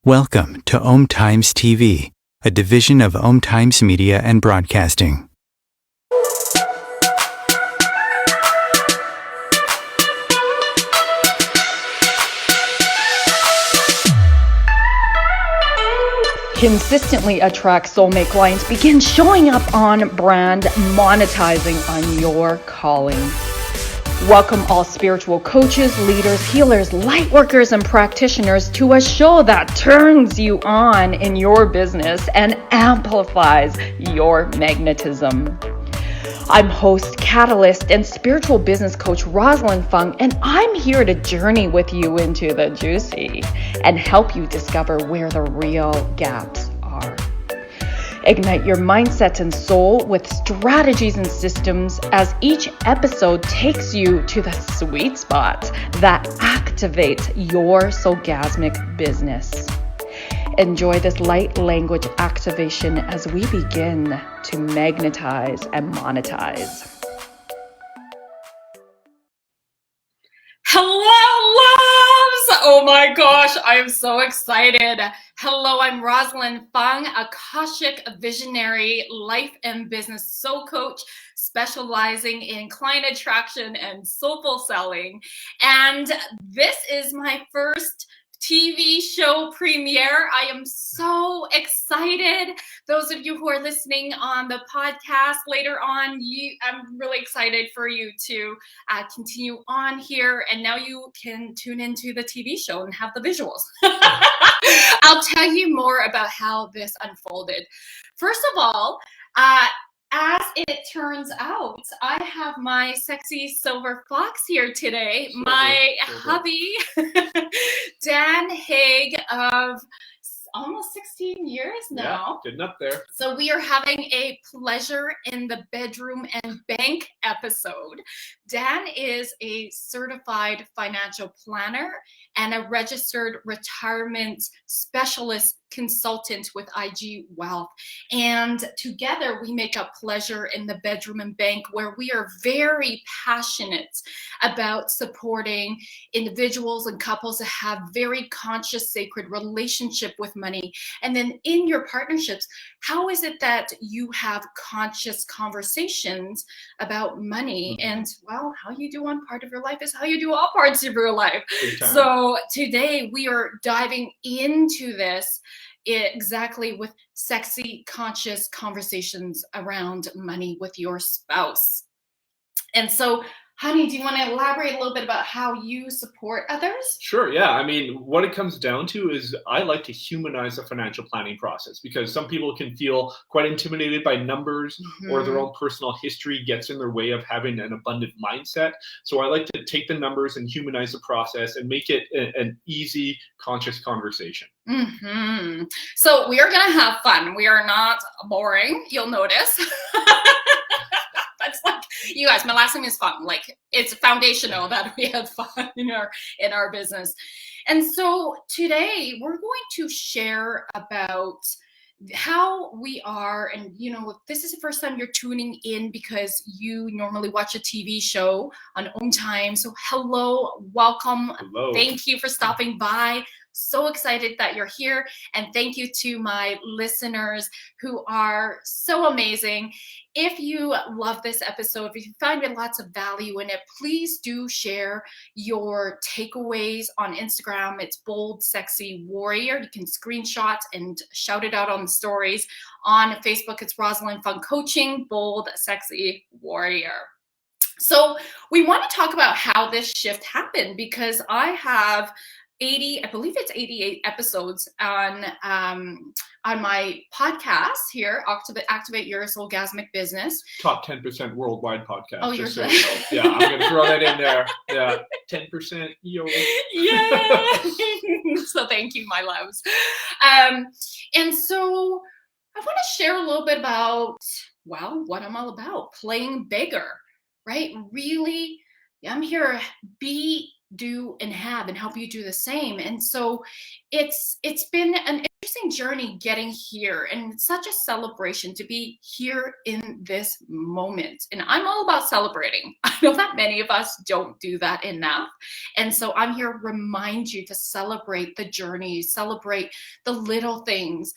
Welcome to Om Times TV, a division of Om Times Media and Broadcasting. Consistently attract soulmate clients. Begin showing up on brand, monetizing on your calling. Welcome all spiritual coaches, leaders, healers, light workers, and practitioners to a show that turns you on in your business and amplifies your magnetism. I'm host, catalyst, and spiritual business coach Rosalyn Fung, and I'm here to journey with you into the juicy and help you discover where the real gaps are. Ignite your mindset and soul with strategies and systems as each episode takes you to the sweet spot that activates your soulgasmic business. Enjoy this light language activation as we begin to magnetize and monetize. Hello, loves! Oh my gosh, I am so excited. Hello, I'm Rosalyn Fung, Akashic visionary life and business soul coach specializing in client attraction and soulful selling. And this is my first TV show premiere. I am so excited. Those of you who are listening on the podcast later on, I'm really excited for you to continue on here. And now you can tune into the TV show and have the visuals. I'll tell you more about how this unfolded. First of all, as it turns out, I have my sexy silver fox here today, my hubby, Dan Hague of almost 16 years now. Yeah, getting up there. So we are having a pleasure in the bedroom and bank episode. Dan is a certified financial planner and a registered retirement specialist consultant with IG Wealth. And together we make a pleasure in the bedroom and bank, where we are very passionate about supporting individuals and couples to have very conscious, sacred relationship with money. And then in your partnerships, how is it that you have conscious conversations about money? And well, how you do one part of your life is how you do all parts of your life. So today we are diving into this exactly with sexy, conscious conversations around money with your spouse. And so, honey, do you want to elaborate a little bit about how you support others? Sure, yeah. I mean, what it comes down to is I like to humanize the financial planning process, because some people can feel quite intimidated by numbers, or their own personal history gets in their way of having an abundant mindset. So I like to take the numbers and humanize the process and make it an easy, conscious conversation. So we are going to have fun. We are not boring, you'll notice. That's like, you guys, my last name is fun. Like, it's foundational that we have fun in our business. And so today we're going to share about how we are, and if this is the first time you're tuning in because you normally watch a TV show on Om Time, so hello, welcome. Hello. Thank you for stopping by. So excited that you're here, and thank you to my listeners who are so amazing. If you love this episode, if you find lots of value in it, please do share your takeaways on Instagram. It's Bold Sexy Warrior. You can screenshot and shout it out on the stories. On Facebook, it's Rosalyn Fung Coaching, Bold Sexy Warrior. So we want to talk about how this shift happened, because I have 80, I believe it's 88 episodes on my podcast here, Activate Your Soulgasmic Business. Top 10% worldwide podcast. Oh, you're so yeah, I'm going to throw that in there. Yeah, 10%. Yo. Yeah. So thank you, my loves. And so I want to share a little bit about, well, what I'm all about, playing bigger, right? Really, I'm here to do and have and help you do the same. And so it's been an interesting journey getting here, and it's such a celebration to be here in this moment. And I'm all about celebrating. I know that many of us don't do that enough. And so I'm here to remind you to celebrate the journey, celebrate the little things,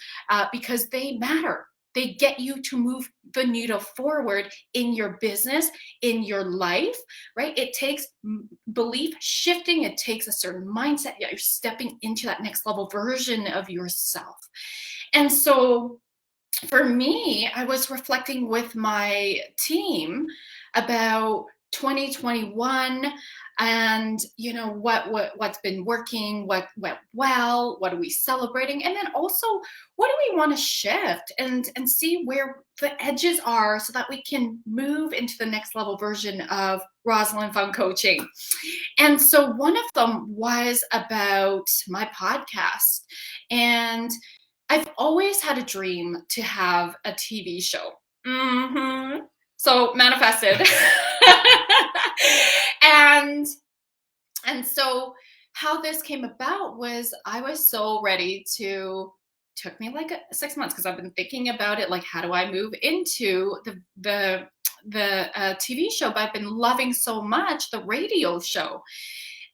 because they matter. They get you to move the needle forward in your business, in your life, right? It takes belief shifting. It takes a certain mindset. You're stepping into that next level version of yourself. And so for me, I was reflecting with my team about 2021 and what's been working, what went well, what are we celebrating, and then also what do we want to shift and see where the edges are so that we can move into the next level version of Rosalyn Fun Coaching. And so one of them was about my podcast, and I've always had a dream to have a TV show. So manifested. And so how this came about was I was so ready took me like 6 months because I've been thinking about it, like how do I move into the TV show, but I've been loving so much the radio show.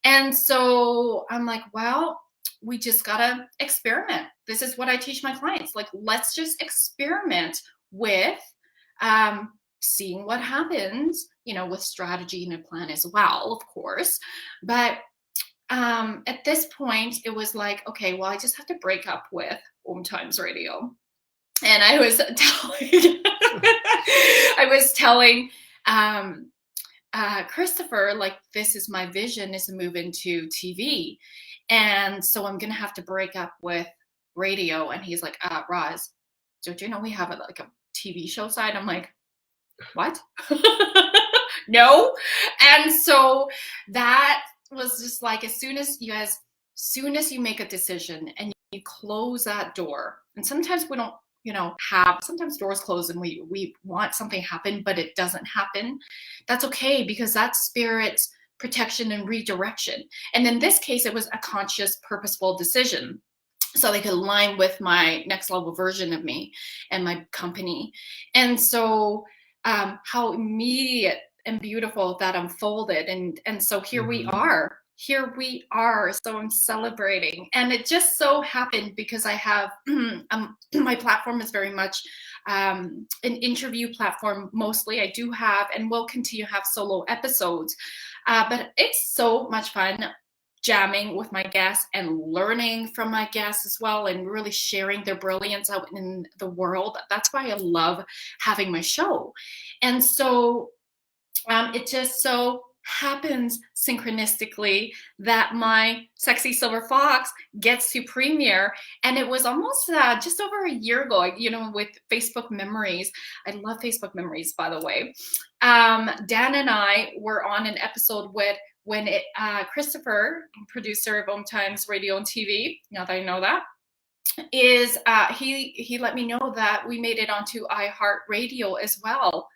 And so I'm like, well, we just gotta experiment. This is what I teach my clients. Like, let's just experiment with seeing what happens, with strategy and a plan as well, of course. But at this point, it was like, okay, well, I just have to break up with Home Times Radio. And I was telling Christopher, like, this is my vision, is to move into TV. And so I'm going to have to break up with radio. And he's like, Roz, don't you know we have a TV show side? I'm like, what? No. And so that was just like, as soon as you make a decision and you close that door, and sometimes we don't, sometimes doors close and we want something to happen, but it doesn't happen. That's okay, because that's spirit's protection and redirection. And in this case, it was a conscious, purposeful decision, so they could align with my next level version of me and my company. And so how immediate and beautiful that unfolded. And so here we are. So I'm celebrating. And it just so happened because I have, my platform is very much an interview platform mostly. I do have and will continue to have solo episodes. But it's so much fun jamming with my guests and learning from my guests as well, and really sharing their brilliance out in the world. That's why I love having my show. And so it just so happens synchronistically that my Sexy Silver Fox gets to premiere. And it was almost just over a year ago, with Facebook Memories. I love Facebook Memories, by the way. Dan and I were on an episode when Christopher, producer of Home Times Radio and TV, now that I know that, is he let me know that we made it onto iHeartRadio as well.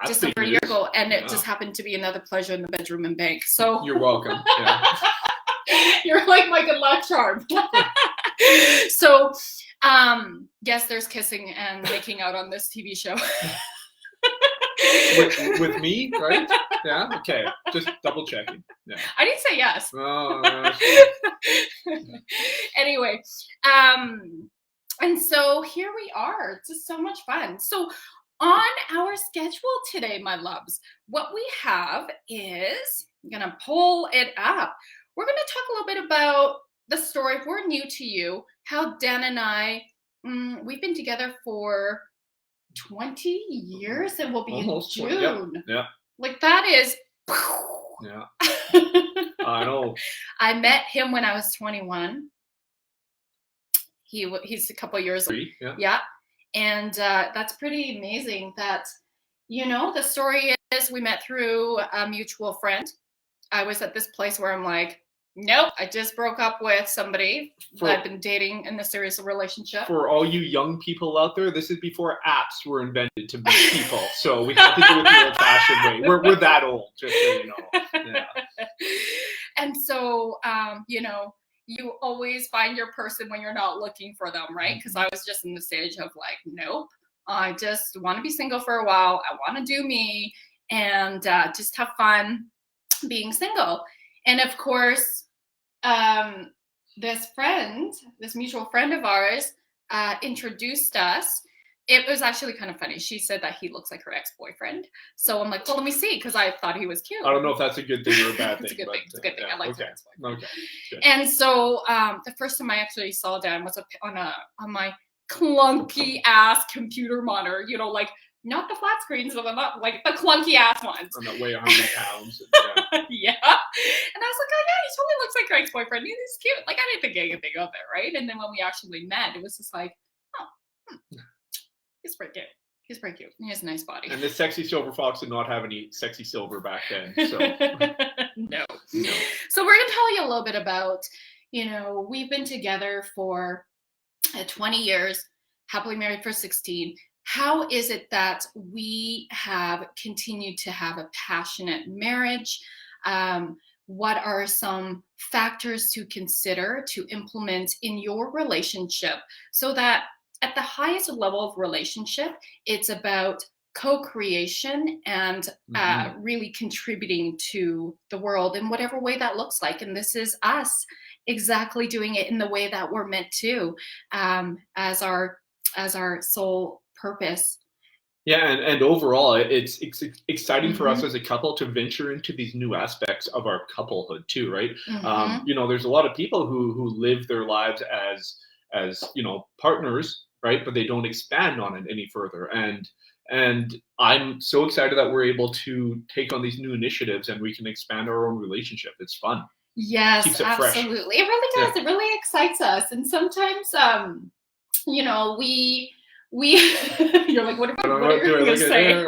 That's just over a year ago, and it just happened to be another pleasure in the bedroom and bank. So you're welcome. Yeah. You're like my good luck charm. So, yes, there's kissing and making out on this TV show. with me, right? Yeah. Okay. Just double checking. Yeah. I didn't say yes. Oh. Anyway, and so here we are. It's just so much fun. So on our schedule today, my loves, what we have is, I'm going to pull it up. We're going to talk a little bit about the story. If we're new to you, how Dan and I, we've been together for 20 years, and we'll be almost in June. 20, yeah. Like, that is. Yeah. I know. I met him when I was 21. He's a couple of years old. Yeah. And that's pretty amazing that, the story is we met through a mutual friend. I was at this place where I'm like, nope, I just broke up with somebody that I've been dating in a serious relationship. For all you young people out there, this is before apps were invented to meet people. So we have to do it the old-fashioned way. We're that old, just so you know. Yeah. And so, you always find your person when you're not looking for them, right? Because I was just in the stage of like, nope, I just want to be single for a while. I want to do me and just have fun being single. And of course, this mutual friend of ours, introduced us. It was actually kind of funny. She said that he looks like her ex-boyfriend. So I'm like, well, let me see, because I thought he was cute. I don't know if that's a good thing or a bad thing. It's a good thing. It's a good thing. Yeah, I like okay. her ex-boyfriend. Okay. And so the first time I actually saw Dan was on my clunky ass computer monitor, you know, like not the flat screens, but not like the clunky ass ones. On that weigh 100 pounds. Yeah. And I was like, oh yeah, he totally looks like her ex-boyfriend. He's cute. Like, I didn't think anything of it, right? And then when we actually met, it was just like, he's pretty cute. He's pretty cute. He has a nice body. And this sexy silver fox did not have any sexy silver back then. So No. So we're gonna tell you a little bit about, you know, we've been together for 20 years, happily married for 16. How is it that we have continued to have a passionate marriage? What are some factors to consider to implement in your relationship so that at the highest level of relationship, it's about co-creation and really contributing to the world in whatever way that looks like. And this is us exactly doing it in the way that we're meant to, as our sole purpose. Yeah, and overall, it's exciting for us as a couple to venture into these new aspects of our couplehood too, right? You know, there's a lot of people who live their lives as you know, partners, right? But they don't expand on it any further. And I'm so excited that we're able to take on these new initiatives and we can expand our own relationship. It's fun. Yes, Keeps it absolutely. fresh. It really does. Yeah. It really excites us. And sometimes, you know, we you're like, what are you going to say?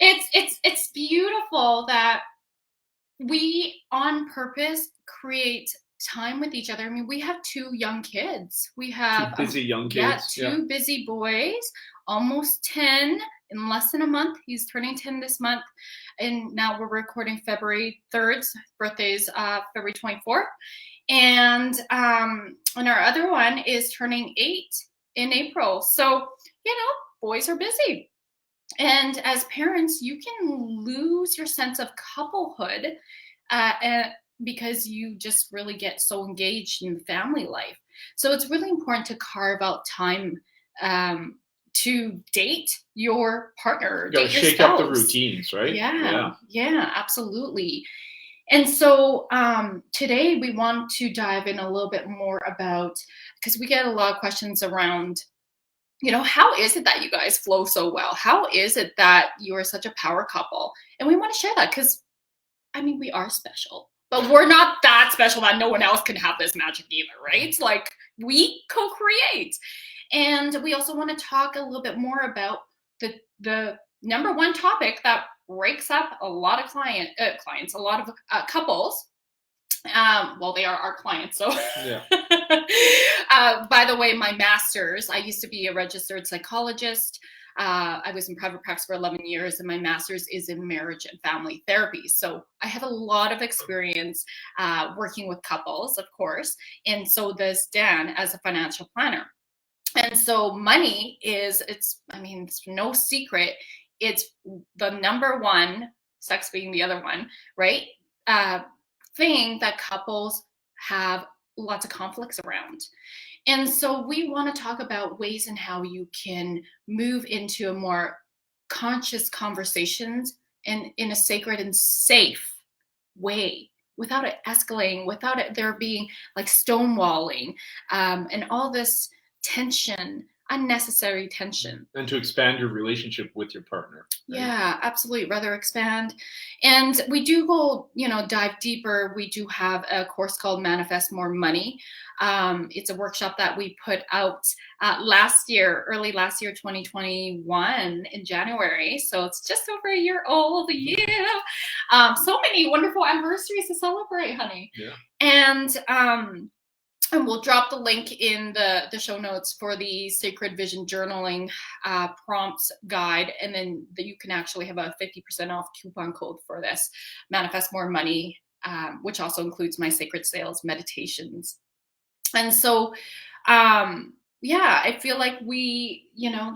It's beautiful that we on purpose create time with each other. I mean, we have 2 young kids. We have two busy young kids. Yeah, 2 busy boys, almost 10 in less than a month. He's turning 10 this month. And now we're recording February 3rd. His birthday's February 24th. And our other one is turning 8 in April. So, you know, boys are busy. And as parents, you can lose your sense of couplehood because you just really get so engaged in family life. So it's really important to carve out time to date your partner. You gotta shake up the routines, right? Yeah, absolutely. And so today we want to dive in a little bit more about, because we get a lot of questions around, you know, how is it that you guys flow so well? How is it that you are such a power couple? And we want to share that because, I mean, we are special, but we're not that special that no one else can have this magic either, right? Like, we co-create. And we also want to talk a little bit more about the number one topic that breaks up a lot of clients, a lot of couples. Well, they are our clients, so. Yeah. By the way, my master's, I used to be a registered psychologist. I was in private practice for 11 years, and my master's is in marriage and family therapy. So I have a lot of experience working with couples, of course. And so does Dan as a financial planner. And so money is, it's no secret, it's the number one, sex being the other one, right? Thing that couples have lots of conflicts around. And so we want to talk about ways in how you can move into a more conscious conversations and in a sacred and safe way without it escalating, without it there being like stonewalling and all this tension, unnecessary tension. And to expand your relationship with your partner. Right? Yeah, absolutely. Rather expand. And we do go, dive deeper. We do have a course called Manifest More Money. It's a workshop that we put out early last year, 2021 in January. So it's just over a year old. Yeah. So many wonderful anniversaries to celebrate, honey. Yeah. And we'll drop the link in the show notes for the Sacred Vision Journaling prompts guide. And then you can actually have a 50% off coupon code for this Manifest More Money which also includes my sacred sales meditations. And so, yeah, I feel like we, you know,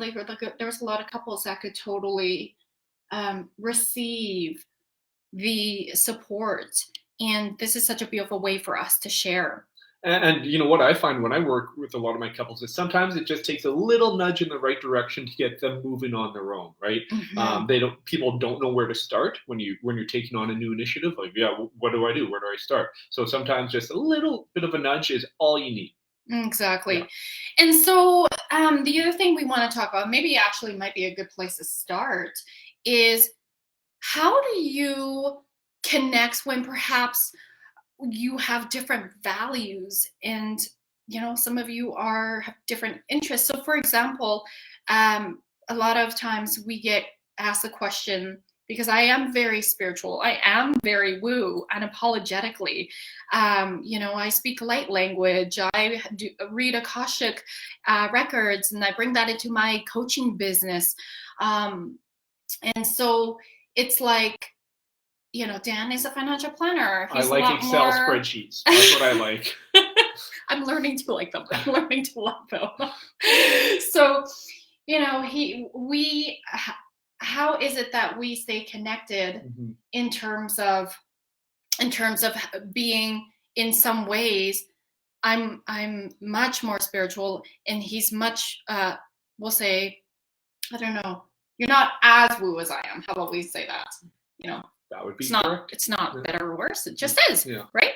there's a lot of couples that could totally receive the support. And this is such a beautiful way for us to share. And you know what I find when I work with a lot of my couples is sometimes it just takes a little nudge in the right direction to get them moving on their own, right? People don't know where to start when you're taking on a new initiative. Like, yeah, what do I do? Where do I start? So sometimes just a little bit of a nudge is all you need. Exactly. Yeah. And so the other thing we want to talk about, maybe actually might be a good place to start, is how do you connect when perhaps you have different values and, you know, some of you have different interests. So for example, a lot of times we get asked the question, because I am very spiritual, I am very woo, unapologetically. You know, I speak light language, I read Akashic records, and I bring that into my coaching business. And so it's like, you know, Dan is a financial planner. I like Excel spreadsheets. That's what I like. I'm learning to like them. I'm learning to love them. So, you know, how is it that we stay connected in terms of being, in some ways, I'm much more spiritual and he's much, we'll say, I don't know, you're not as woo as I am. How about we say that? You know, that would be correct. It's not better or worse. It just is, right?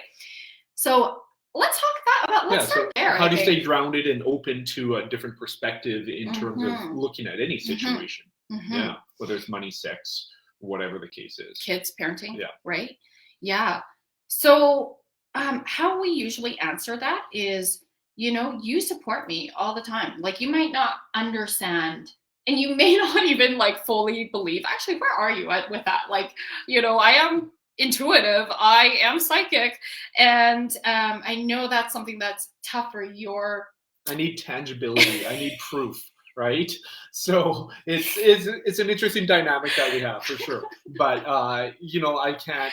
So let's start there. How do you stay grounded and open to a different perspective in terms of looking at any situation? Yeah, whether it's money, sex, whatever the case is. Kids, parenting, right? Yeah. So how we usually answer that is, you know, you support me all the time. Like, you might not understand, and you may not even like fully believe. Actually, where are you at with that? Like, you know, I am intuitive, I am psychic, and I know that's something that's tough for your. I need tangibility. I need proof. Right, so it's an interesting dynamic that we have for sure. But you know, I can't.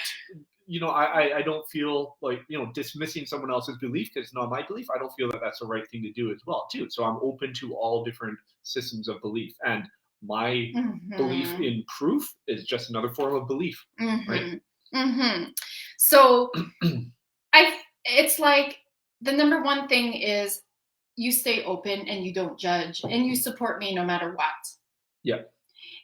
You know, I don't feel like, you know, dismissing someone else's belief because it's not my belief. I don't feel that that's the right thing to do as well, too. So I'm open to all different systems of belief, and my belief in proof is just another form of belief, right? So it's like the number one thing is you stay open and you don't judge and you support me no matter what. Yeah.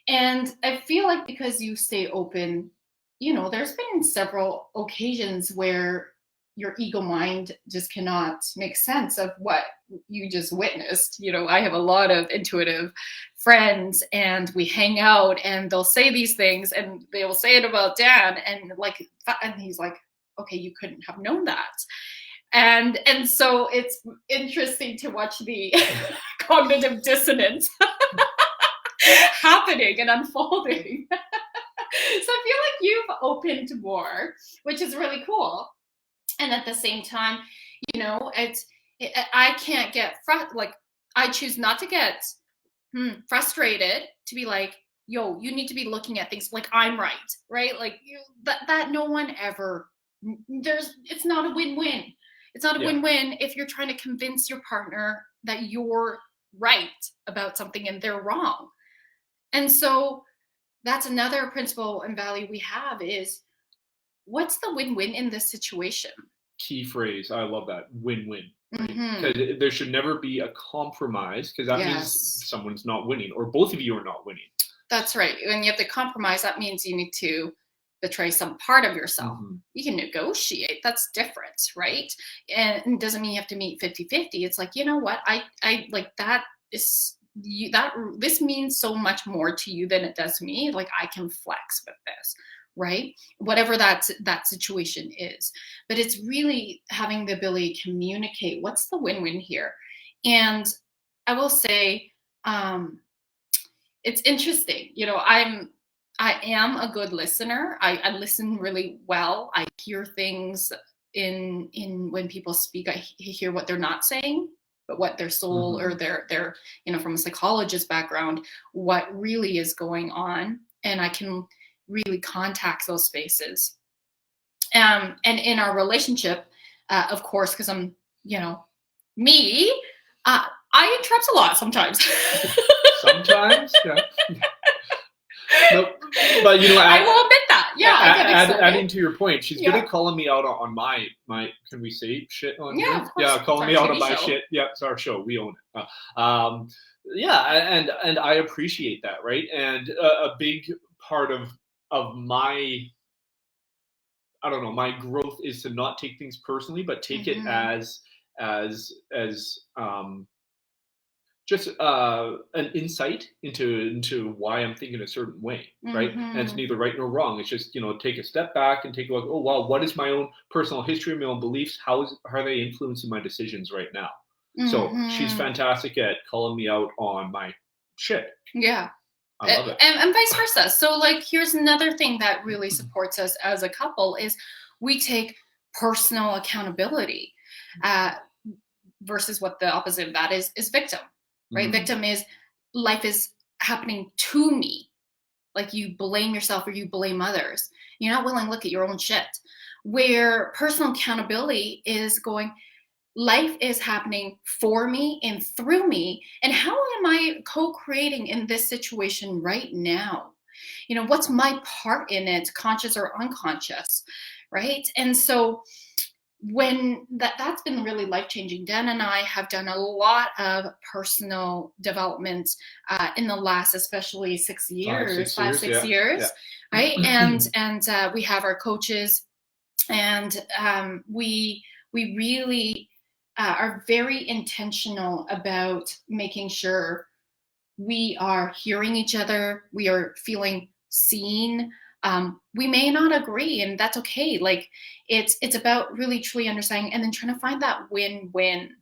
And I feel like because you stay open, you know, there's been several occasions where your ego mind just cannot make sense of what you just witnessed. You know, I have a lot of intuitive friends and we hang out and they'll say these things and they will say it about Dan and he's like, okay, you couldn't have known that. And so it's interesting to watch the cognitive dissonance happening and unfolding. So I feel like you've opened more, which is really cool. And at the same time, you know, I can't get I choose not to get frustrated, to be like, yo, you need to be looking at things like I'm right? Like that no one ever, it's not a win-win. It's not a win-win if you're trying to convince your partner that you're right about something and they're wrong. And so that's another principle and value we have is, what's the win-win in this situation? Key phrase. I love that. Win-win. Because there should never be a compromise, because that means someone's not winning or both of you are not winning. That's right. When you have to compromise, that means you need to betray some part of yourself. You can negotiate. That's different, right? And it doesn't mean you have to meet 50-50. It's like, you know what? I like that is this means so much more to you than it does me. Like, I can flex with this, right? Whatever that situation is. But it's really having the ability to communicate what's the win-win here. And I will say, it's interesting. You know, I am a good listener. I listen really well. I hear things in when people speak. I hear what they're not saying, but what their soul or their, you know, from a psychologist background, what really is going on. And I can really contact those spaces. And in our relationship, of course, because I'm, me, I interrupt a lot sometimes. Sometimes, yeah. No, but I will admit that. Yeah, I get excited. adding to your point, she's good at calling me out on my. Can we say shit on here? Of course. Yeah, calling me out on my shit. Yeah, it's our show. We own it. And I appreciate that, right? And a big part of my, I don't know, my growth is to not take things personally, but take it as just an insight into why I'm thinking a certain way, right? And it's neither right nor wrong. It's just, take a step back and take a look. Oh, wow, what is my own personal history, my own beliefs? How are they influencing my decisions right now? So she's fantastic at calling me out on my shit. Yeah. I love it. And vice versa. So here's another thing that really supports us as a couple is we take personal accountability versus what the opposite of that is victim, right? Victim is life is happening to me. Like you blame yourself or you blame others. You're not willing to look at your own shit. Where personal accountability is going, life is happening for me and through me. And how am I co-creating in this situation right now? What's my part in it, conscious or unconscious, right? And so when that's been really life-changing. Dan and I have done a lot of personal development in the last, especially 6 years, 6 years, right? And we have our coaches, and we really are very intentional about making sure we are hearing each other, we are feeling seen. We may not agree, and that's okay. It's about really truly understanding and then trying to find that win-win.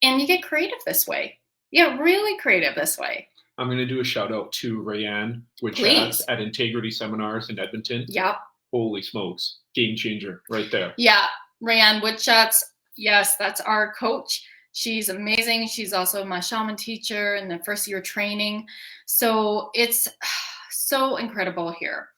And you get creative this way. Yeah, really creative this way. I'm going to do a shout out to Rayanne Woodchats at Integrity Seminars in Edmonton. Yep. Holy smokes. Game changer right there. Yeah. Rayanne Woodchats. Yes, that's our coach. She's amazing. She's also my shaman teacher in the first year training. So it's so incredible here.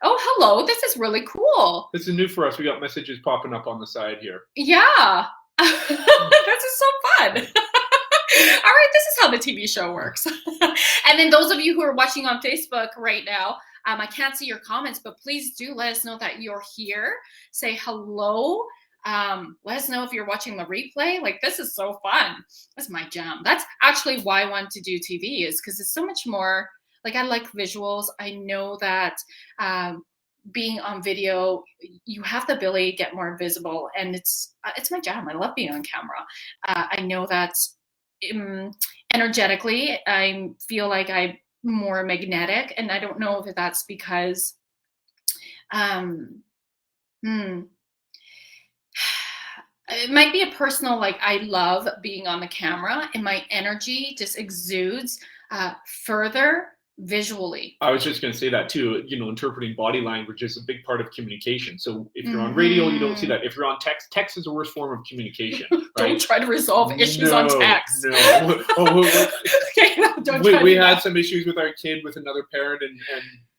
Oh, hello. This is really cool. This is new for us. We got messages popping up on the side here. Yeah. This is so fun. All right. This is how the TV show works. And then those of you who are watching on Facebook right now, I can't see your comments, but please do let us know that you're here. Say hello. Let us know if you're watching the replay. This is so fun. That's my jam. That's actually why I want to do TV, is because it's so much more. I like visuals. I know that being on video, you have the ability to get more visible, and it's my jam. I love being on camera. I know that energetically, I feel like I'm more magnetic, and I don't know if that's because it might be a personal, I love being on the camera, and my energy just exudes further visually. I was just going to say that too. Interpreting body language is a big part of communication. So if you're on radio, you don't see that. If you're on text is the worst form of communication. Right? Don't try to resolve issues on text. No. Okay, no, don't we had some issues with our kid with another parent, and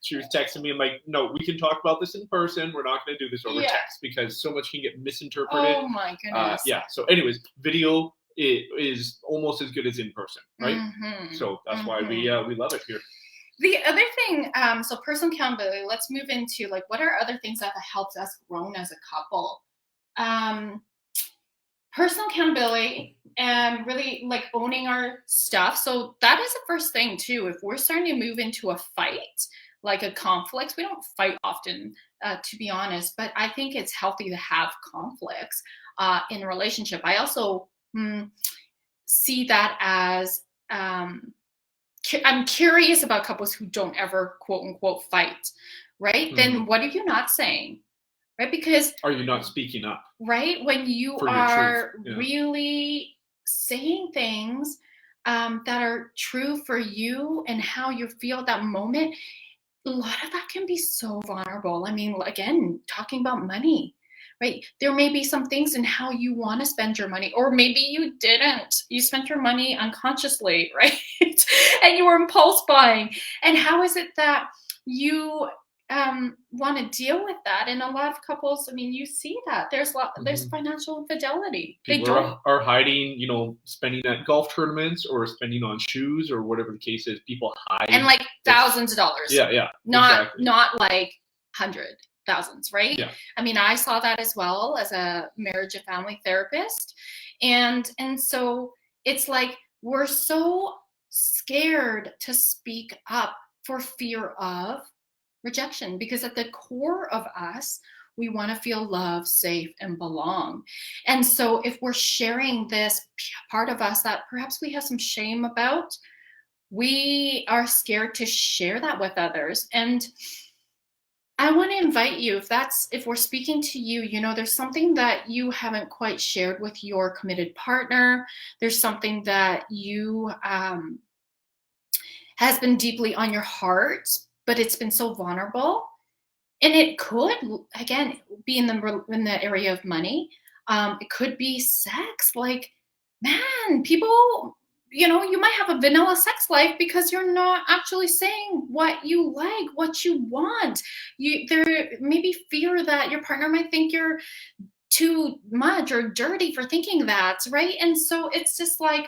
she was texting me. I'm like, no, we can talk about this in person. We're not going to do this over text, because so much can get misinterpreted. Oh my goodness. So anyways, video is almost as good as in person, right? So that's why we love it here. The other thing, so personal accountability, let's move into what are other things that have helped us grow as a couple? Personal accountability and really owning our stuff. So that is the first thing too. If we're starting to move into a fight, a conflict, we don't fight often, to be honest, but I think it's healthy to have conflicts in a relationship. I also see that as, I'm curious about couples who don't ever quote unquote fight, right? Then what are you not saying, right? Because are you not speaking up, right? When you are really saying things that are true for you and how you feel at that moment, a lot of that can be so vulnerable. I mean, again, talking about money. Right? There may be some things in how you want to spend your money, or maybe you didn't. You spent your money unconsciously, right? And you were impulse buying. And how is it that you want to deal with that. And a lot of couples, I mean, you see that there's financial infidelity. People are hiding, spending at golf tournaments or spending on shoes or whatever the case is. People hide. And like thousands of dollars. Yeah. Not like thousands, right? Yeah. I mean, I saw that as well as a marriage and family therapist. And so it's like, we're so scared to speak up for fear of rejection, because at the core of us, we want to feel loved, safe, and belong. And so if we're sharing this part of us that perhaps we have some shame about, we are scared to share that with others. And I want to invite you, if we're speaking to you, there's something that you haven't quite shared with your committed partner. There's something that you has been deeply on your heart, but it's been so vulnerable. And it could, again, be in the area of money. It could be sex. Like, man, people, you might have a vanilla sex life because you're not actually saying what you like, what you want. There may be fear that your partner might think you're too much or dirty for thinking that, right? And so it's just like,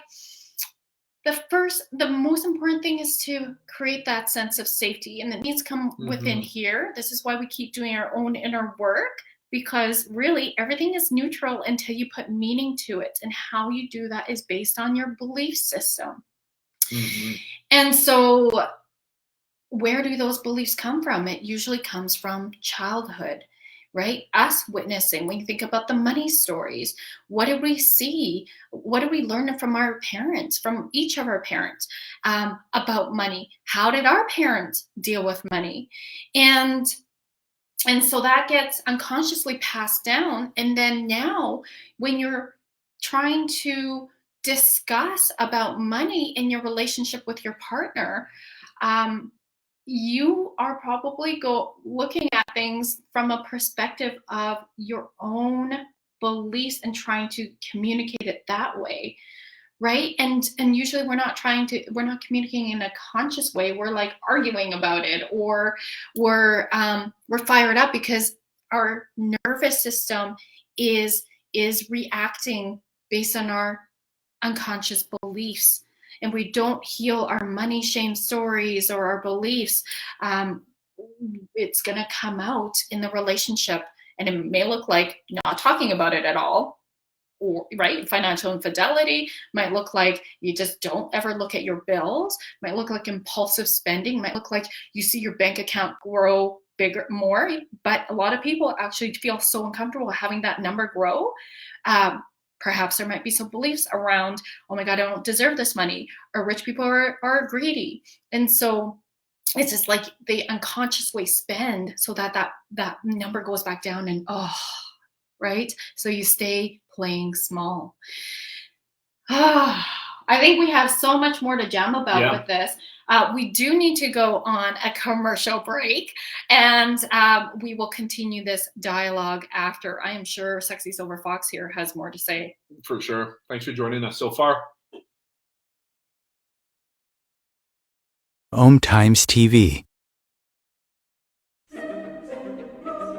the most important thing is to create that sense of safety, and it needs to come within here. This is why we keep doing our own inner work, because really everything is neutral until you put meaning to it. And how you do that is based on your belief system. And so where do those beliefs come from? It usually comes from childhood, right? Us witnessing. When you think about the money stories, what did we see? What did we learn from our parents, from each of our parents, about money? How did our parents deal with money? And so that gets unconsciously passed down. And then now when you're trying to discuss about money in your relationship with your partner, you are probably looking at things from a perspective of your own beliefs and trying to communicate it that way, right? And usually we're not communicating in a conscious way. We're like arguing about it, or we're fired up because our nervous system is reacting based on our unconscious beliefs. And we don't heal our money shame stories or our beliefs, it's going to come out in the relationship. And it may look like not talking about it at all, or, right? Financial infidelity might look like you just don't ever look at your bills, might look like impulsive spending, might look like you see your bank account grow bigger, more. But a lot of people actually feel so uncomfortable having that number grow. Perhaps there might be some beliefs around, oh my God, I don't deserve this money, or rich people are greedy. And so it's just like they unconsciously spend so that number goes back down, and right? So you stay playing small. I think we have so much more to jam about with this. We do need to go on a commercial break, and we will continue this dialogue after. I am sure Sexy Silver Fox here has more to say. For sure. Thanks for joining us so far. Om Times TV.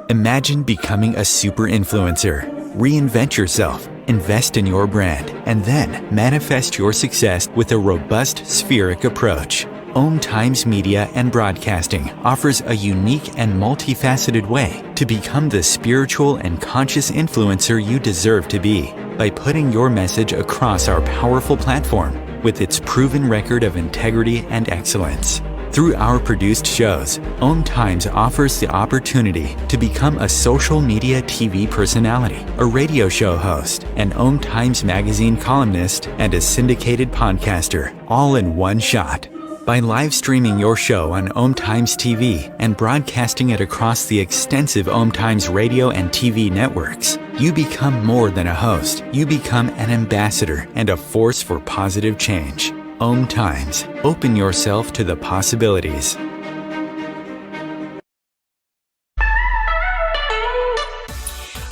Imagine becoming a super influencer. Reinvent yourself, invest in your brand, and then manifest your success with a robust spheric approach. Om Times Media and Broadcasting offers a unique and multifaceted way to become the spiritual and conscious influencer you deserve to be by putting your message across our powerful platform with its proven record of integrity and excellence. Through our produced shows, Om Times offers the opportunity to become a social media TV personality, a radio show host, an Om Times magazine columnist, and a syndicated podcaster, all in one shot. By live streaming your show on Om Times TV and broadcasting it across the extensive Om Times radio and TV networks, you become more than a host. You become an ambassador and a force for positive change. Om Times. Open yourself to the possibilities.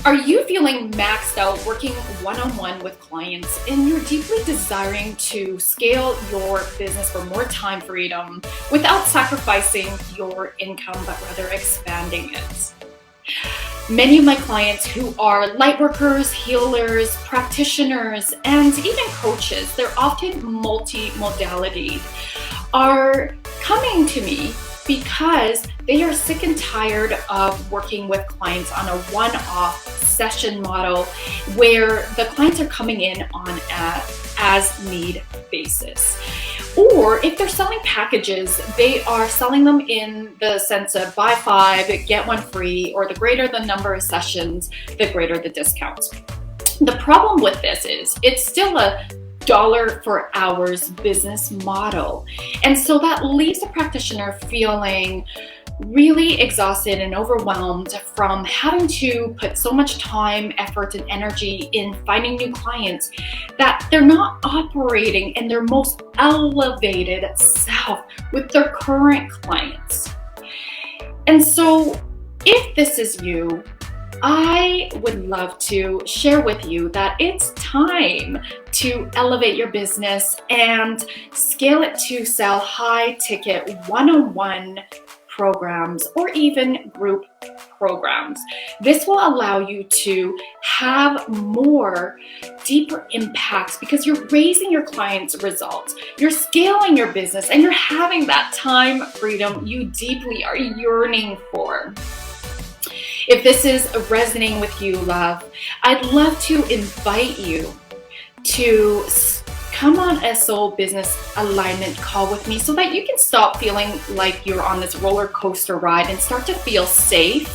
Are you feeling maxed out working one-on-one with clients and you're deeply desiring to scale your business for more time freedom without sacrificing your income, but rather expanding it? Many of my clients who are lightworkers, healers, practitioners, and even coaches, they're often multi-modality, are coming to me because they are sick and tired of working with clients on a one-off session model where the clients are coming in on an as-need basis. Or if they're selling packages, they are selling them in the sense of buy 5, get 1 free, or the greater the number of sessions, the greater the discounts. The problem with this is it's still a dollar for hours business model. And so that leaves the practitioner feeling really exhausted and overwhelmed from having to put so much time, effort, and energy in finding new clients that they're not operating in their most elevated self with their current clients. And so if this is you, I would love to share with you that it's time to elevate your business and scale it to sell high ticket one-on-one programs or even group programs. This will allow you to have more deeper impacts because you're raising your clients' results, you're scaling your business, and you're having that time freedom you deeply are yearning for. If this is resonating with you, love, I'd love to invite you to come on a soul business alignment call with me so that you can stop feeling like you're on this roller coaster ride and start to feel safe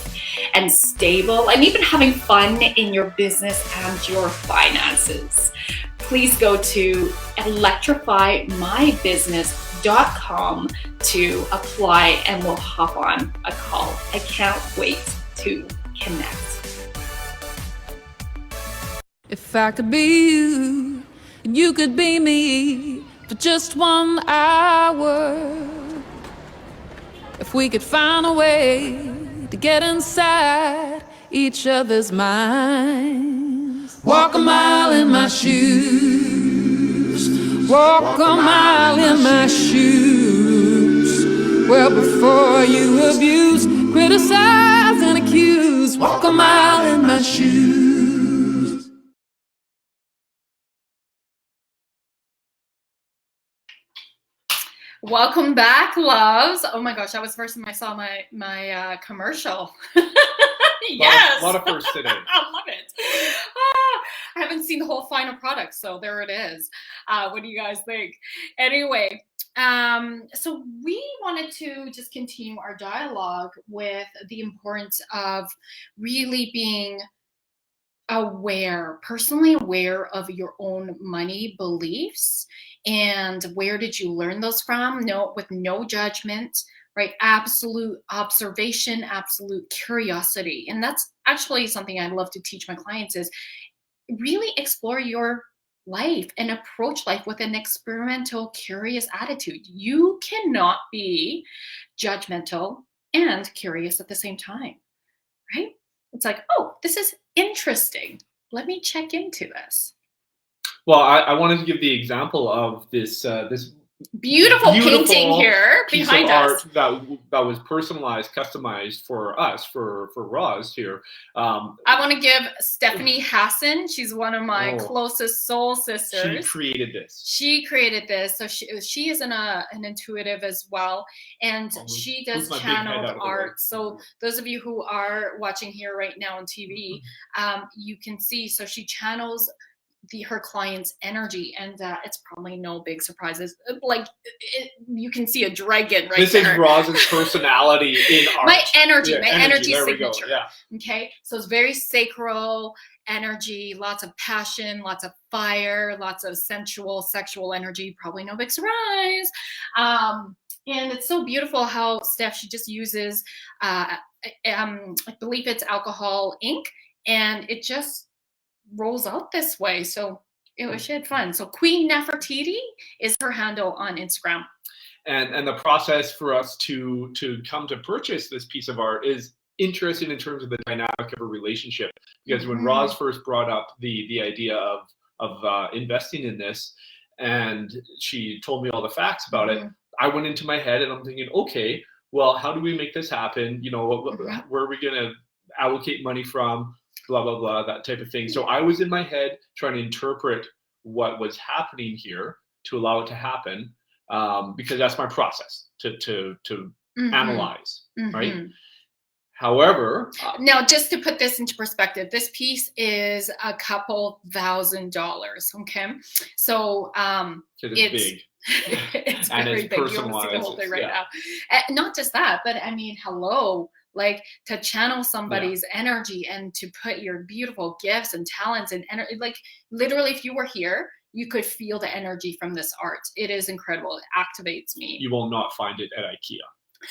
and stable and even having fun in your business and your finances. Please go to electrifymybusiness.com to apply and we'll hop on a call. I can't wait to connect. If I could be you, and you could be me for just 1 hour. If we could find a way to get inside each other's minds. Walk a mile in my shoes. Walk a mile in my shoes. Well, before you abuse, criticize and accuse. Walk a mile in my shoes. Welcome back, loves. Oh my gosh, that was the first time I saw my commercial. Yes. A lot of firsts today. I love it. I haven't seen the whole final product, so there it is. What do you guys think? Anyway, so we wanted to just continue our dialogue with the importance of really being aware, personally aware of your own money beliefs and where did you learn those from? With no judgment, right? Absolute observation, absolute curiosity. And that's actually something I love to teach my clients is really explore your life and approach life with an experimental, curious attitude. You cannot be judgmental and curious at the same time, right? It's like, oh, this is interesting. Let me check into this. Well, I wanted to give the example of this this beautiful painting here piece behind of us. art that was personalized, customized for us, for Roz here. I want to give Stephanie Hassan. She's one of my closest soul sisters. She created this. She created this. So she is an intuitive as well, and she does channeled art. So those of you who are watching here right now on TV, you can see. So she channels her client's energy, and it's probably no big surprises. Like you can see a dragon right this there. This is Roz's personality in art. My energy signature. Yeah. Okay, so it's very sacral energy, lots of passion, lots of fire, lots of sensual, sexual energy. Probably no big surprise. And it's so beautiful how Steph, she just uses, I believe it's alcohol ink, and it just rolls out this way. So she had fun. So Queen Nefertiti is her handle on Instagram. And the process for us to come to purchase this piece of art is interested in terms of the dynamic of a relationship, because when Roz first brought up the idea of investing in this, and she told me all the facts about it, I went into my head and I'm thinking, okay, well, how do we make this happen? You know, where are we going to allocate money from? Blah, blah, blah, that type of thing. So I was in my head trying to interpret what was happening here to allow it to happen, because that's my process to analyze, right? However, now just to put this into perspective, this piece is a couple $1,000s. Okay, so it's big. It's and very it's big. You almost see the personalized. whole thing right now. Not just that, but I mean, hello, like to channel somebody's energy and to put your beautiful gifts and talents and like literally, if you were here, you could feel the energy from this art. It is incredible. It activates me. You will not find it at IKEA.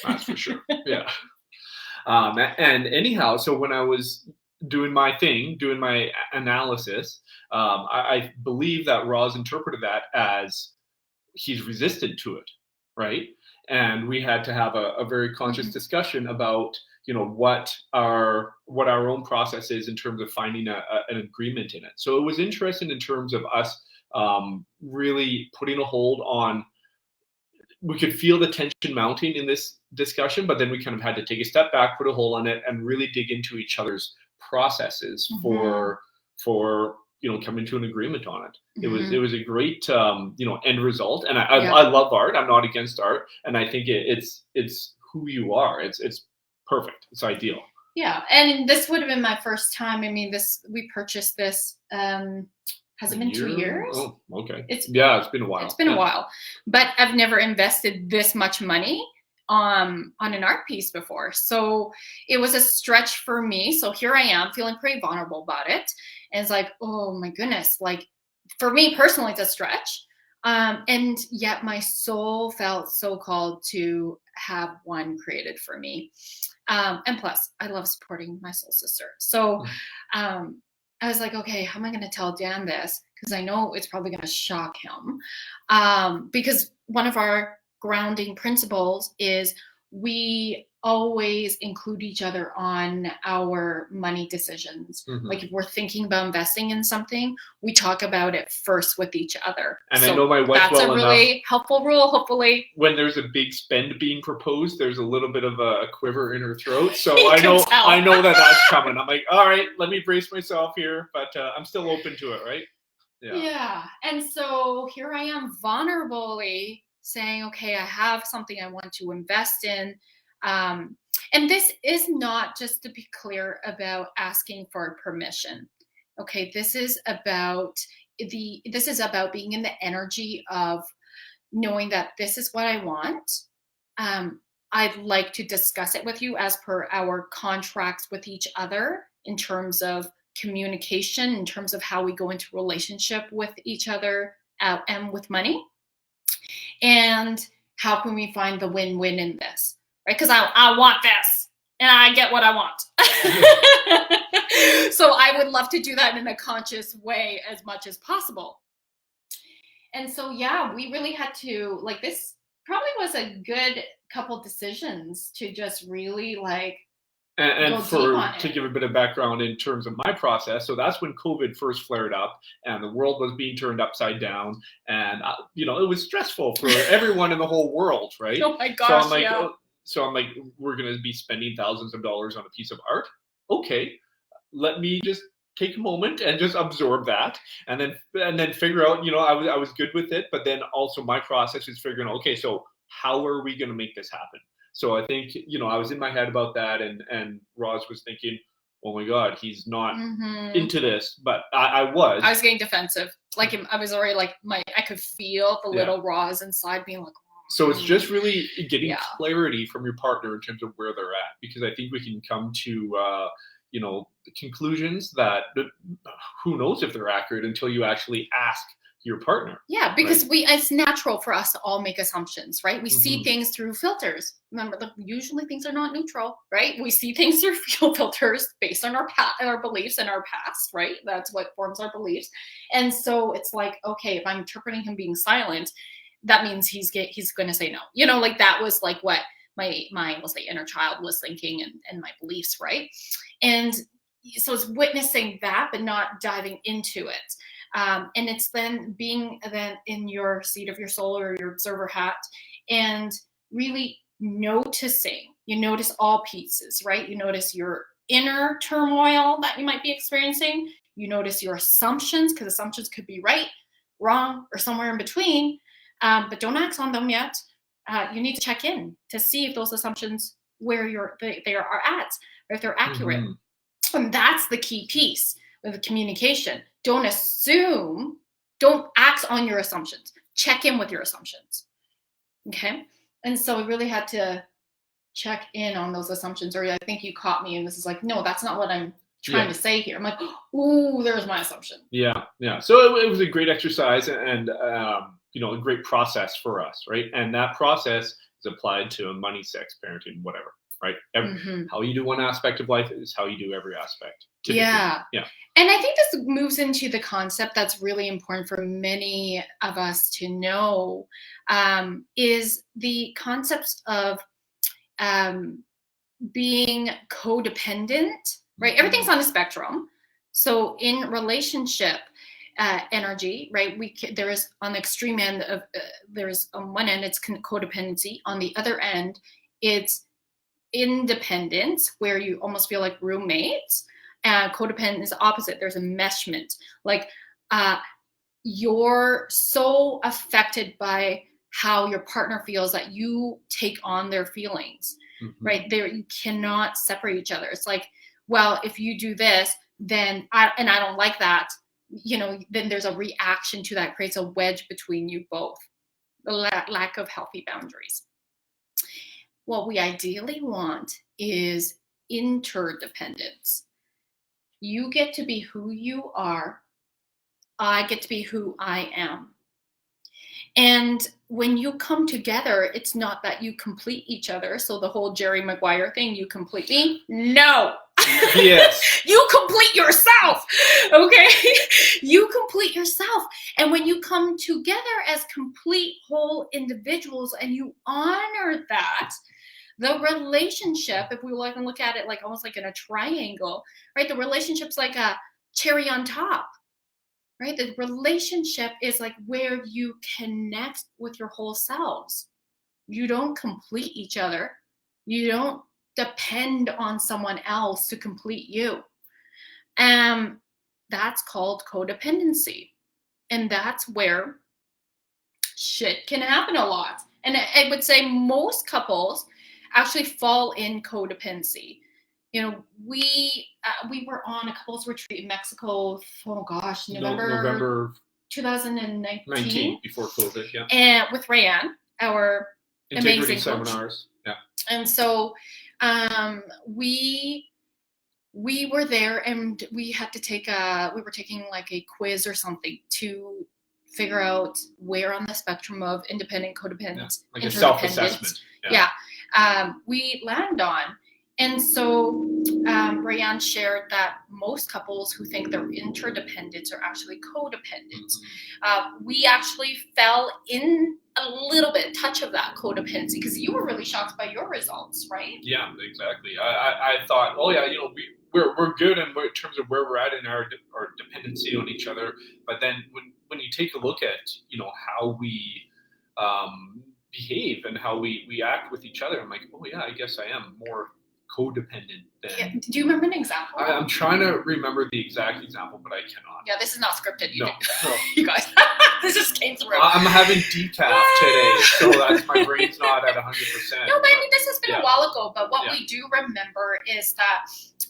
That's for sure. Yeah. And anyhow, so when I was doing my thing, doing my analysis, I believe that Roz interpreted that as he's resistant to it, right? And we had to have a very conscious discussion about, you know, what our own process is in terms of finding an agreement in it. So it was interesting in terms of us really putting a hold on. We could feel the tension mounting in this discussion, but then we kind of had to take a step back, put a hold on it, and really dig into each other's processes for you know, coming to an agreement on it. It was a great you know, end result, and I love art. I'm not against art, and I think it's who you are. It's perfect. It's ideal. Yeah, and this would have been my first time. I mean, we purchased this. Has it been 2 years? Oh, okay. It's been a while. It's been a while, but I've never invested this much money on an art piece before. So it was a stretch for me. So here I am feeling pretty vulnerable about it. And it's like, oh my goodness, like for me personally, it's a stretch. And yet my soul felt so called to have one created for me. And plus I love supporting my soul sister. So, I was like, okay, how am I going to tell Dan this? Because I know it's probably going to shock him. Because one of our grounding principles is we always include each other on our money decisions. Like if we're thinking about investing in something, we talk about it first with each other. And so I know my wife that's well a really enough. Helpful rule, hopefully. When there's a big spend being proposed, there's a little bit of a quiver in her throat. So I know that that's coming. I'm like, all right, let me brace myself here, but I'm still open to it, right? Yeah. And so here I am vulnerably saying, okay, I have something I want to invest in. And this is not, just to be clear, about asking for permission. Okay, this is about being in the energy of knowing that this is what I want. I'd like to discuss it with you as per our contracts with each other in terms of communication, in terms of how we go into relationship with each other and with money. And how can we find the win-win in this? Right? Because I want this and I get what I want. So I would love to do that in a conscious way as much as possible. And so, yeah, we really had to, like, this probably was a good couple decisions to just really and to give a bit of background in terms of my process. So that's when COVID first flared up and the world was being turned upside down. And, you know, it was stressful for everyone in the whole world, right? Oh my gosh, So I'm like, we're going to be spending thousands of dollars on a piece of art. Okay, let me just take a moment and just absorb that, and then figure out. You know, I was good with it, but then also my process is figuring out, okay, so how are we going to make this happen? So I think, you know, I was in my head about that, and Roz was thinking, oh my God, he's not into this, but I was. I was getting defensive. Like I was already like I could feel the little Roz inside being like. So it's just really getting clarity from your partner in terms of where they're at, because I think we can come to, you know, conclusions that who knows if they're accurate until you actually ask your partner. Yeah, because it's natural for us to all make assumptions, right? We see things through filters. Remember, usually things are not neutral, right? We see things through filters based on our beliefs and our past, right? That's what forms our beliefs. And so it's like, okay, if I'm interpreting him being silent, that means he's going to say no. You know, like that was like what we'll say inner child was thinking and my beliefs, right? And so it's witnessing that, but not diving into it. And it's then being then in your seat of your soul or your observer hat and really noticing. You notice all pieces, right? You notice your inner turmoil that you might be experiencing. You notice your assumptions, because assumptions could be right, wrong, or somewhere in between, but don't act on them yet. You need to check in to see if those assumptions where they are at, or if they're accurate. Mm-hmm. And that's the key piece with the communication. Don't assume, don't act on your assumptions. Check in with your assumptions. Okay? And so we really had to check in on those assumptions, or I think you caught me and this is like, no, that's not what I'm trying to say here. I'm like, ooh, there's my assumption. Yeah. So it was a great exercise and a great process for us, right? And that process is applied to money, sex, parenting, whatever, right? How you do one aspect of life is how you do every aspect. Typically. Yeah. And I think this moves into the concept that's really important for many of us to know, is the concepts of being codependent, right? Everything's on a spectrum. So in relationship energy, right? There is on the extreme end of there's on one end it's codependency. On the other end, it's independence, where you almost feel like roommates. Codependent is the opposite. There's enmeshment. Like you're so affected by how your partner feels that you take on their feelings, right? You cannot separate each other. It's like, well, if you do this, then I don't like that, then there's a reaction to that, creates a wedge between you both, the lack of healthy boundaries. What we ideally want is interdependence. You get to be who you are. I get to be who I am. And when you come together, it's not that you complete each other. So the whole Jerry Maguire thing, you complete me? No. Yes. You complete yourself. Okay? You complete yourself. And when you come together as complete whole individuals and you honor that, the relationship, if we can look at it like almost like in a triangle, right? The relationship's like a cherry on top. Right? The relationship is like where you connect with your whole selves. You don't complete each other. You don't depend on someone else to complete you. That's called codependency. And that's where shit can happen a lot. And I would say most couples actually fall in codependency. We were on a couples retreat in Mexico. Oh gosh, November 2019, before COVID, yeah. And with Rayanne, our integrity amazing coach. Seminars, yeah. And so we were there, and we had to we were taking like a quiz or something to figure out where on the spectrum of independent, codependent, like a self-assessment. We land on. And so Rayanne shared that most couples who think they're interdependent are actually codependent. We actually fell in a little bit, touch of that codependency, because you were really shocked by your results, right? Yeah, exactly. I thought, oh yeah, we're good in terms of where we're at in our dependency on each other. But then when you take a look at how we behave and how we act with each other, I'm like, oh yeah, I guess I am more codependent than. Yeah. Do you remember an example? I'm trying to remember the exact example, but I cannot. Yeah, this is not scripted. No. You guys, this just came through. I'm having decaf today, so that's my brain's not at 100%. No, but I mean, this has been a while ago. But what we do remember is that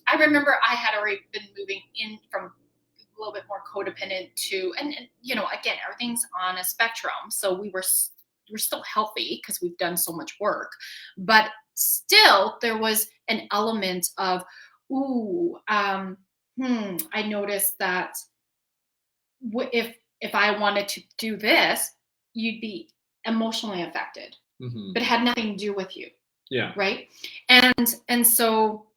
I remember I had already been moving in from a little bit more codependent to, and again, everything's on a spectrum. So we're still healthy because we've done so much work, but still there was an element of, I noticed that if I wanted to do this, you'd be emotionally affected, but it had nothing to do with you. Yeah. Right. And so,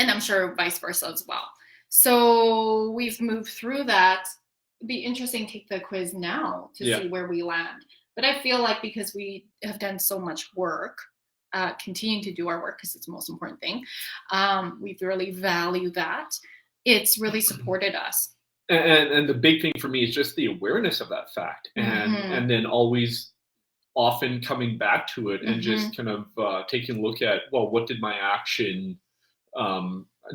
and I'm sure vice versa as well. So we've moved through that. It'd be interesting to take the quiz now to see where we land. But I feel like because we have done so much work, continuing to do our work because it's the most important thing. We really value that. It's really supported us. And the big thing for me is just the awareness of that fact, and then always often coming back to it and just kind of taking a look at, well, what did my action,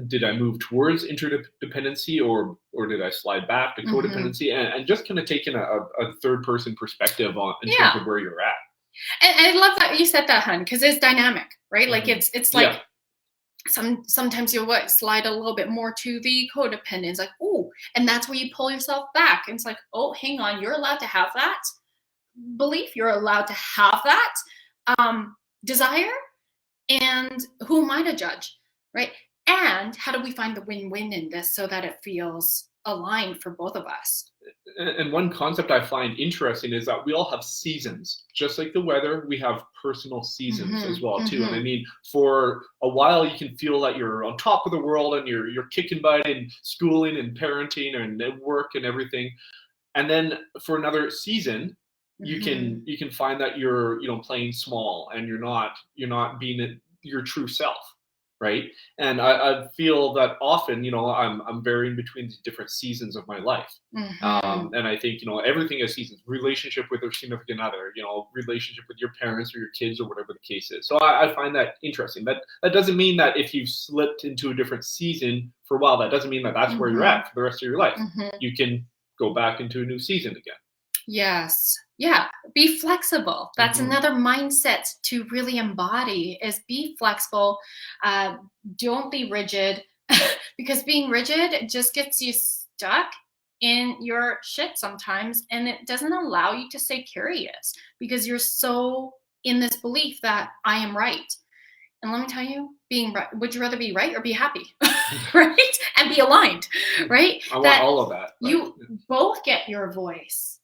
did I move towards interdependency or did I slide back to codependency, and just kind of taking a third person perspective on in terms of where you're at. And I love that you said that, hun, because it's dynamic, right? Like it's like sometimes you slide a little bit more to the codependence, like, oh, and that's where you pull yourself back. And it's like, oh, hang on, you're allowed to have that belief, you're allowed to have that desire, and who am I to judge, right? And how do we find the win-win in this so that it feels aligned for both of us? And one concept I find interesting is that we all have seasons. Just like the weather, we have personal seasons as well too. And I mean, for a while you can feel that you're on top of the world and you're kicking butt in schooling and parenting and work and everything. And then for another season, you can find that you're playing small and you're not being your true self. Right. And I feel that often, I'm varying between the different seasons of my life. And I think, everything has seasons, relationship with your significant other, relationship with your parents or your kids or whatever the case is. So I find that interesting. That doesn't mean that if you've slipped into a different season for a while, that doesn't mean that that's where you're at for the rest of your life. You can go back into a new season again. Yes. Yeah. Be flexible. That's another mindset to really embody, is be flexible. Don't be rigid, because being rigid just gets you stuck in your shit sometimes. And it doesn't allow you to stay curious because you're so in this belief that I am right. And let me tell you, being right, would you rather be right or be happy? Right? And be aligned, right? I want all of that. You both get your voice.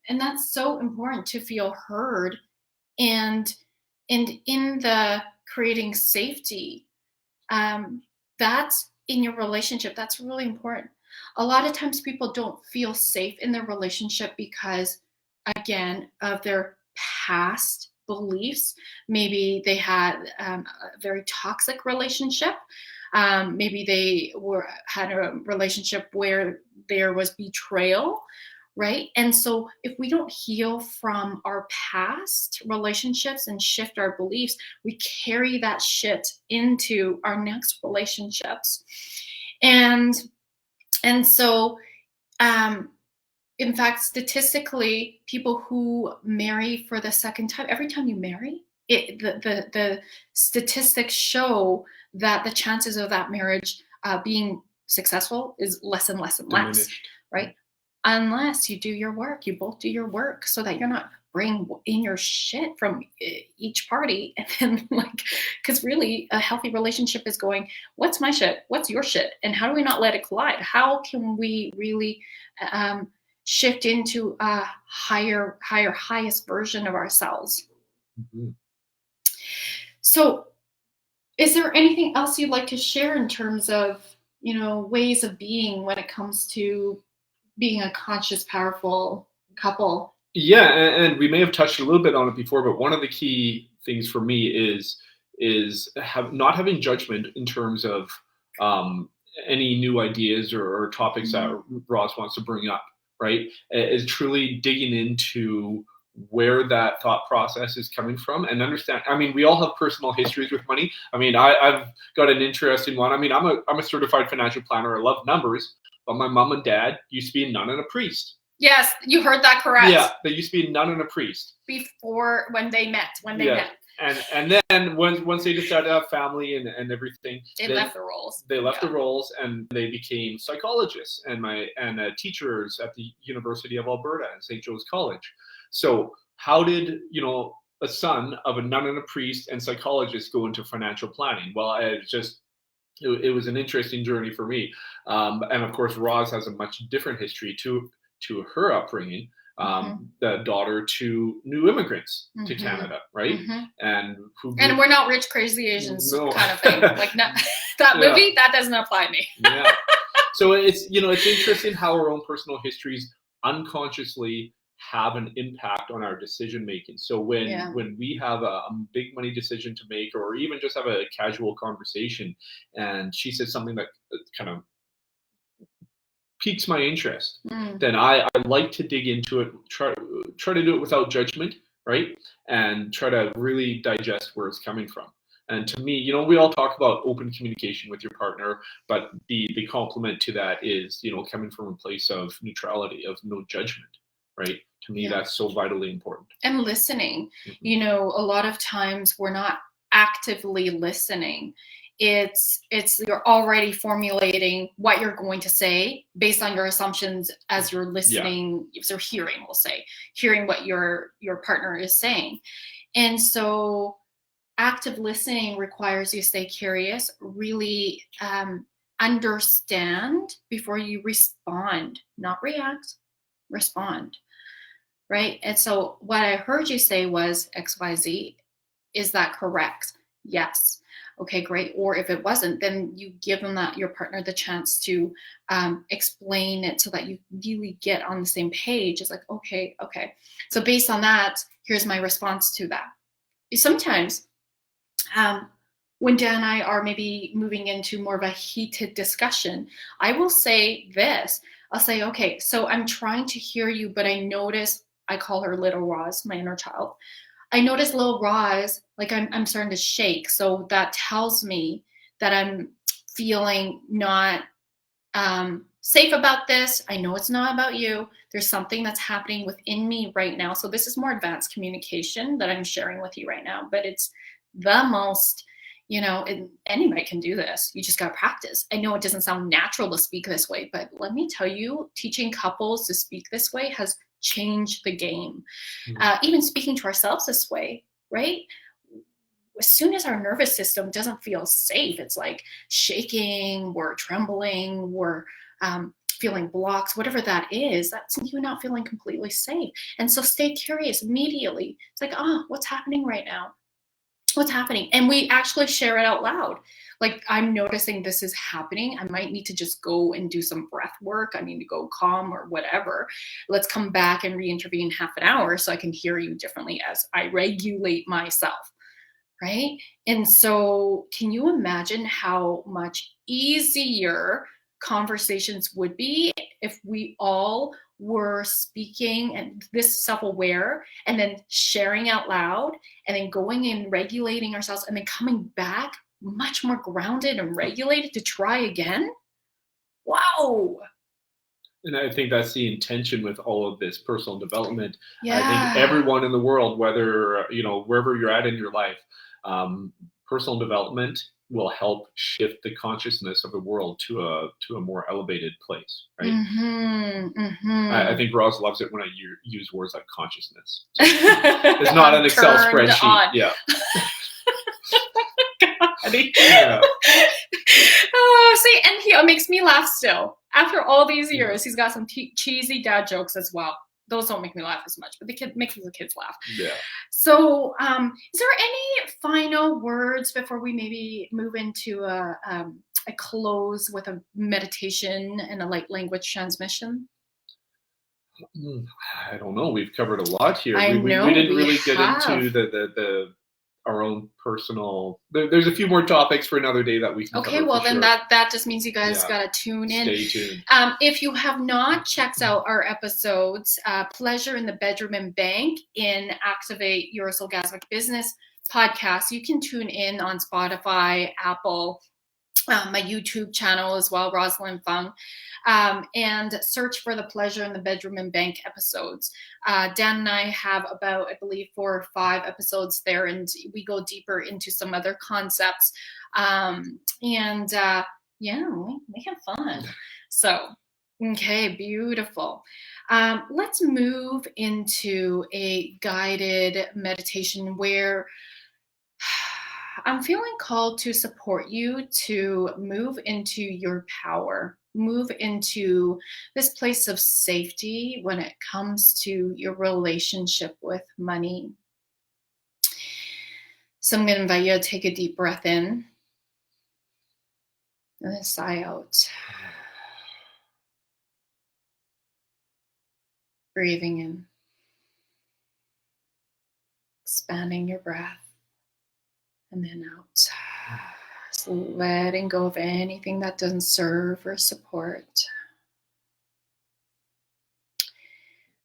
And that's so important, to feel heard, and in the creating safety, that's in your relationship. That's really important. A lot of times people don't feel safe in their relationship because, again, of their past beliefs. Maybe they had a very toxic relationship. Maybe they had a relationship where there was betrayal. Right? And so if we don't heal from our past relationships and shift our beliefs, we carry that shit into our next relationships. And so, in fact, statistically, people who marry for the second time, every time you marry, the statistics show that the chances of that marriage being successful is less and less and less, right? Unless you do your work, you both do your work, so that you're not bringing in your shit from each party. And then, because really a healthy relationship is going, what's my shit? What's your shit? And how do we not let it collide? How can we really shift into a highest version of ourselves? So is there anything else you'd like to share in terms of, ways of being when it comes to being a conscious, powerful couple? Yeah, and we may have touched a little bit on it before, but one of the key things for me is not having judgment in terms of any new ideas or topics that Roz wants to bring up, right? Is truly digging into where that thought process is coming from and understand. I mean, we all have personal histories with money. I mean, I've got an interesting one. I mean, I'm a certified financial planner. I love numbers. But my mom and dad used to be a nun and a priest. Yes, you heard that correct. Yeah, they used to be a nun and a priest. Before, when they met. And then once they decided to have family and everything, they left the roles. They left the roles and they became psychologists and teachers at the University of Alberta and St. Joe's College. So how did, a son of a nun and a priest and psychologist go into financial planning? Well, it was an interesting journey for me. And of course, Roz has a much different history to her upbringing. The daughter to new immigrants to Canada, right? And we're not rich, crazy Asians kind of thing. Like that movie, that doesn't apply to me. So it's interesting how our own personal histories unconsciously have an impact on our decision making. So when we have a big money decision to make, or even just have a casual conversation, and she says something that kind of piques my interest, then I like to dig into it, try to do it without judgment, right? And try to really digest where it's coming from. And to me, you know, we all talk about open communication with your partner, but the complement to that is, you know, coming from a place of neutrality, of no judgment, right? To me, that's so vitally important. And listening, you know, a lot of times we're not actively listening. It's you're already formulating what you're going to say based on your assumptions as you're listening. If you're hearing, we'll say, hearing what your partner is saying. And so active listening requires you to stay curious, really understand before you respond, not react, respond, right? And so what I heard you say was XYZ. Is that correct? Yes. Okay, great. Or if it wasn't, then you give them your partner the chance to explain it so that you really get on the same page. It's like, okay. So based on that, here's my response to that. Sometimes when Dan and I are maybe moving into more of a heated discussion, I will say this. I'll say, okay, so I'm trying to hear you, but I notice, I call her Little Roz, my inner child. I notice Little Roz, like I'm starting to shake. So that tells me that I'm feeling not safe about this. I know it's not about you. There's something that's happening within me right now. So this is more advanced communication that I'm sharing with you right now, but it's the most, you know, anybody can do this. You just got to practice. I know it doesn't sound natural to speak this way, but let me tell you, teaching couples to speak this way has changed the game. Even speaking to ourselves this way, right? As soon as our nervous system doesn't feel safe, it's like shaking, we're trembling, we're feeling blocks, whatever that is, that's you not feeling completely safe. And so stay curious immediately. It's like, what's happening right now? What's happening? And we actually share it out loud. Like, I'm noticing this is happening. I might need to just go and do some breath work. I need to go calm or whatever. Let's come back and reintervene half an hour so I can hear you differently as I regulate myself, right? And so can you imagine how much easier conversations would be if we all were speaking and this self-aware and then sharing out loud and then going and regulating ourselves and then coming back much more grounded and regulated to try again? Wow. And I think that's the intention with all of this personal development. Yeah. I think everyone in the world, whether, you know, wherever you're at in your life, personal development will help shift the consciousness of the world to a more elevated place, right? I think Roz loves it when I use words like consciousness. So it's not an Excel spreadsheet. On. Yeah. Yeah. See, and he makes me laugh still. After all these years, he's got some cheesy dad jokes as well. Those don't make me laugh as much, but makes the kids laugh. Yeah. So, is there any final words before we maybe move into a close with a meditation and a light language transmission? I don't know. We've covered a lot here. I know we didn't really get into the our own personal. There's a few more topics for another day that we can cover. Okay, well then sure. that just means you guys gotta tune in. Stay tuned. If you have not checked out our episodes, Pleasure in the Bedroom and Bank in Activate Your Orgasmic Business podcast, you can tune in on Spotify, Apple, my YouTube channel as well, Rosalyn Fung, and search for the Pleasure in the Bedroom and Bank episodes. Dan and I have about, I believe, 4 or 5 episodes there, and we go deeper into some other concepts. We have fun. So, okay, beautiful. Let's move into a guided meditation where I'm feeling called to support you to move into your power, move into this place of safety when it comes to your relationship with money. So I'm going to invite you to take a deep breath in and then sigh out. Breathing in. Expanding your breath. And then out. Just letting go of anything that doesn't serve or support.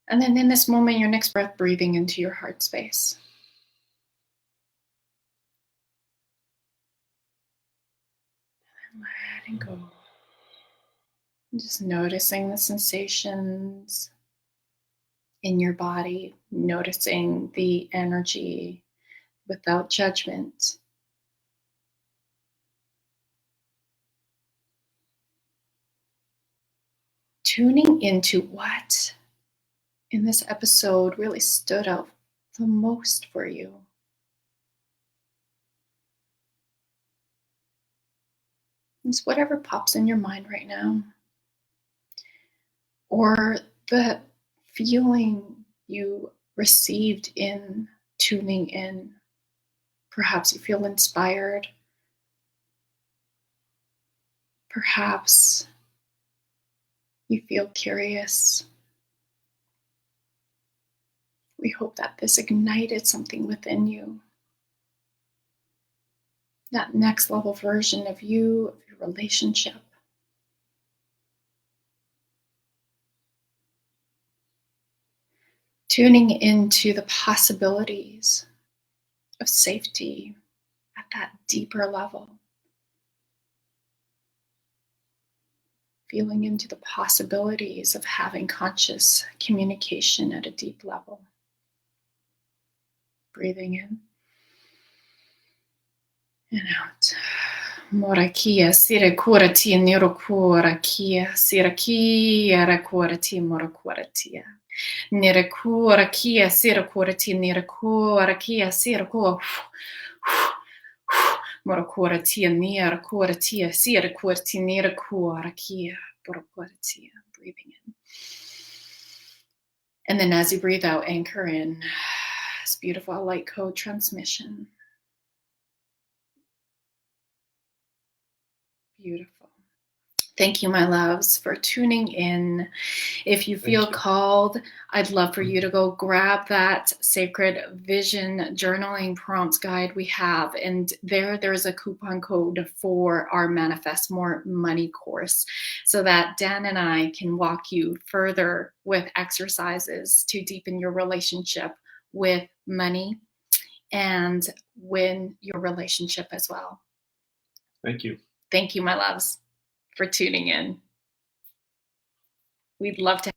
And then in this moment, your next breath, breathing into your heart space. And letting go. And just noticing the sensations in your body, noticing the energy without judgment. Tuning into what in this episode really stood out the most for you. It's whatever pops in your mind right now. Or the feeling you received in tuning in. Perhaps you feel inspired. Perhaps you feel curious. We hope that this ignited something within you. That next level version of you, of your relationship. Tuning into the possibilities of safety at that deeper level. Feeling into the possibilities of having conscious communication at a deep level. Breathing in and out. Morakia, sirakurati, nirokorakia, sirakia, rakorati, morakoratia. Nirakurakia, sirakurati, nirakorakia, sirakor. Morakoratia, nirakoratia, sirakurati, nirakorakia, morakoratia. Breathing in. And then as you breathe out, anchor in. This beautiful light code transmission. Beautiful. Thank you, my loves, for tuning in. If you feel called, I'd love for you to go grab that Sacred Vision Journaling Prompts Guide we have. And there's a coupon code for our Manifest More Money course so that Dan and I can walk you further with exercises to deepen your relationship with money and win your relationship as well. Thank you. Thank you, my loves, for tuning in. We'd love to